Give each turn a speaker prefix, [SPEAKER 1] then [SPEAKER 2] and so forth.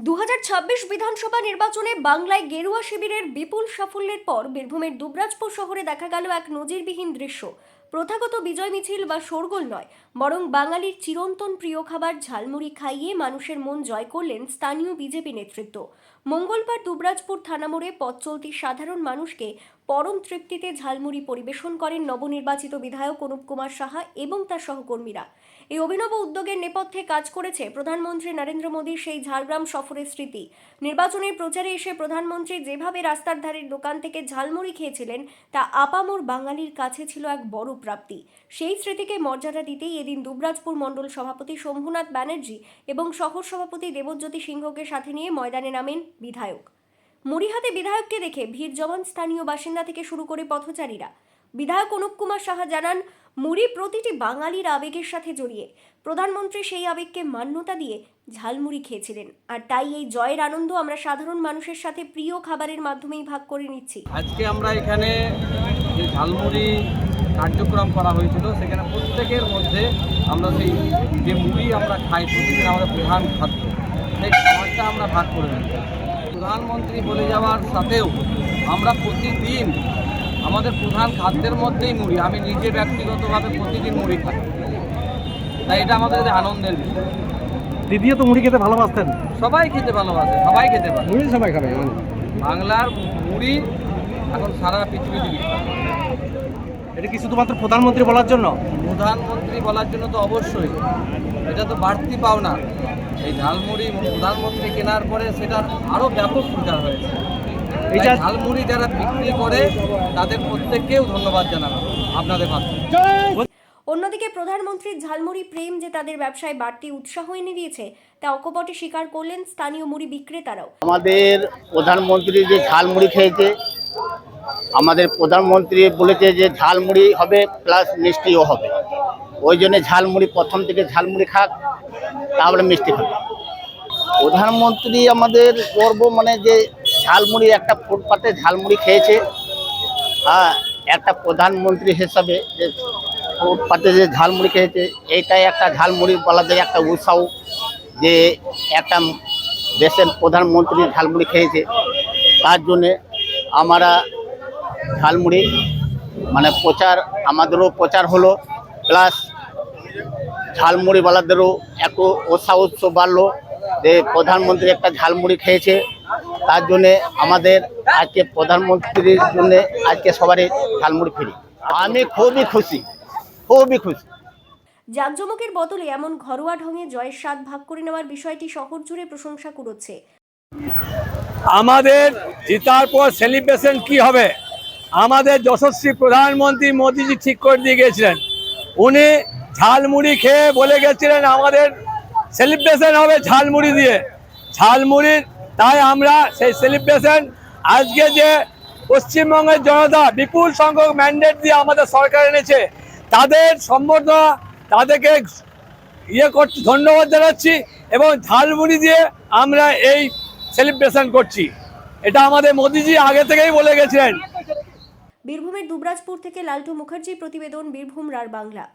[SPEAKER 1] 2026 বিধানসভা নির্বাচনে বাংলায় গেরুয়া শিবিরের বিপুল সাফল্যের পর বীরভূমের দুবরাজপুর শহরে দেখা গেল এক নজিরবিহীন দৃশ্য। প্রথাগত বিজয় মিছিল বা শোরগোল নয়, বরং বাঙালির চিরন্তন প্রিয় খাবার ঝালমুড়ি খাইয়ে মানুষের মন জয় করলেন স্থানীয় বিজেপি নেতৃত্ব। মঙ্গলবার দুবরাজপুর থানা মোড়ে পথ চলতি সাধারণ মানুষকে পরম তৃপ্তিতে ঝালমুড়ি পরিবেশন করেন নবনির্বাচিত বিধায়ক অনুপ কুমার সাহা এবং তার সহকর্মীরা। এই অভিনব উদ্যোগের নেপথ্যে কাজ করেছে প্রধানমন্ত্রী নরেন্দ্র মোদীর সেই ঝাড়গ্রাম সফরের স্মৃতি। নির্বাচনের প্রচারে এসে প্রধানমন্ত্রী যেভাবে রাস্তার ধারের দোকান থেকে ঝালমুড়ি খেয়েছিলেন তা আপামর বাঙালির কাছে ছিল এক বড় প্রাপ্তি। সেই স্মৃতিকে মর্যাদা দিতেই এদিন দুবরাজপুর মণ্ডল সভাপতি শম্ভুনাথ ব্যানার্জি এবং শহর সভাপতি দেবজ্যোতি সিংহকে সাথে নিয়ে ময়দানে নামেন বিধায়ক। মুড়ি হাতে বিধায়ককে দেখে ভিড় জমান স্থানীয় বাসিন্দা থেকে শুরু করে পথচারীরা। বিধায়ক অনুপ কুমার সাহা জানান, মুড়ি প্রতিটি বাঙালির আবেগের সাথে জড়িয়ে। প্রধানমন্ত্রী সেই আবেগকে মান্যতা দিয়ে ঝালমুড়ি খেয়েছিলেন, আর তাই এই জয়ের আনন্দ আমরা সাধারণ মানুষের সাথে প্রিয় খাবারের মাধ্যমেই ভাগ করে নিচ্ছি।
[SPEAKER 2] আজকে আমরা এখানে যে ঝালমুড়ি কার্যক্রম করা হয়েছিল, সেখানে প্রত্যেকের মধ্যে আমরা সেই যে মুড়ি আমরা খাই প্রতিদিন আমাদের প্রধান খাদ্য, সেই খাবারটা আমরা ভাগ করে নিই। প্রধানমন্ত্রী বলে যাওয়ার সাথেও আমরা প্রতিদিন আমাদের প্রধান খাদ্যের মধ্যেই মুড়ি, আমি নিজে ব্যক্তিগতভাবে প্রতিদিন মুড়ি খাই, তাই এটা আমাদের আনন্দের বিষয়।
[SPEAKER 3] দিদিও তো মুড়ি খেতে ভালোবাসতেন।
[SPEAKER 2] সবাই খেতে ভালোবাসে, সবাই খেতে পারে
[SPEAKER 3] মুড়ি, সবাই খাবে।
[SPEAKER 2] বাংলার মুড়ি এখন সারা পৃথিবীতে বিখ্যাত।
[SPEAKER 3] এটা কি শুধুমাত্র প্রধানমন্ত্রী বলার জন্য?
[SPEAKER 2] প্রধানমন্ত্রী বলার জন্য তো অবশ্যই, এটা তো বাড়তি পাওনা। এই ঝালমুড়ি প্রধানমন্ত্রী কেনার পরে সেটার আরও ব্যাপক প্রচার হয়েছে। এই ঝালমুড়ি যারা বিক্রি করে তাদের প্রত্যেককেও ধন্যবাদ জানানো আপনাদের মাধ্যমে।
[SPEAKER 1] অন্যদিকে প্রধানমন্ত্রীর ঝালমুড়ি প্রেম যে তাদের ব্যবসায় বাড়তি উৎসাহ এনে দিয়েছে তা অকপটে স্বীকার করলেন স্থানীয় মুড়ি বিক্রেতারাও।
[SPEAKER 4] আমাদের প্রধানমন্ত্রী যে ঝালমুড়ি খেয়েছে, আমাদের প্রধানমন্ত্রী বলেছে যে ঝালমুড়ি হবে প্লাস মিষ্টিও হবে, ওই জন্য ঝালমুড়ি প্রথম থেকে ঝালমুড়ি খাক, তারপরে মিষ্টি খাক। প্রধানমন্ত্রী আমাদের গর্ব, মানে যে ঝালমুড়ি একটা ফুটপাতে ঝালমুড়ি খেয়েছে, হ্যাঁ, একটা প্রধানমন্ত্রী হিসাবে যে ফুটপাতে যে ঝালমুড়ি খেয়েছে, এইটাই একটা ঝালমুড়ির বলাদের একটা উৎসাহ যে একটা দেশের প্রধানমন্ত্রী ঝালমুড়ি খেয়েছে। তার জন্যে আমরা ঝালমুড়ি মানে প্রচার, আমাদেরও প্রচার হলো, প্লাস ঝালমুড়িওয়ালাদেরও একটু উৎসাহ বাড়লো যে প্রধানমন্ত্রী একটা ঝালমুড়ি খেয়েছে। তার জন্যে আমাদের আজকে প্রধানমন্ত্রীর জন্যে আজকে সবারই ঝালমুড়ি ফ্রি। আমি খুবই খুশি, খুবই খুশি।
[SPEAKER 1] জাঁকজমকের বদলে এমন ঘরোয়া ঢঙে জয়ের স্বাদ ভাগ করে নেওয়ার বিষয়টি শহর জুড়ে প্রশংসা কুড়োচ্ছে।
[SPEAKER 5] আমাদের জিতার পর সেলিব্রেশন কি হবে, আমাদের যশস্বী প্রধানমন্ত্রী মোদীজি ঠিক করে দিয়ে গেছিলেন। উনি ঝালমুড়ি খেয়ে বলে গেছিলেন আমাদের সেলিব্রেশন হবে ঝালমুড়ি দিয়ে, ঝালমুড়ির। তাই আমরা সেই সেলিব্রেশন আজকে যে পশ্চিমবঙ্গের জনতা বিপুল সংখ্যক ম্যান্ডেট দিয়ে আমাদের সরকার এনেছে, তাদের সম্বর্ধনা, তাদেরকে করছি, ধন্যবাদ জানাচ্ছি। এবং ঝালমুড়ি দিয়ে আমরা এই সেলিব্রেশন করছি, এটা আমাদের মোদিজি আগে থেকেই বলে গেছিলেন।
[SPEAKER 1] বীরভূমের দুবরাজপুর থেকে লালটু মুখার্জি প্রতিবেদন, বীরভূম রার বাংলা।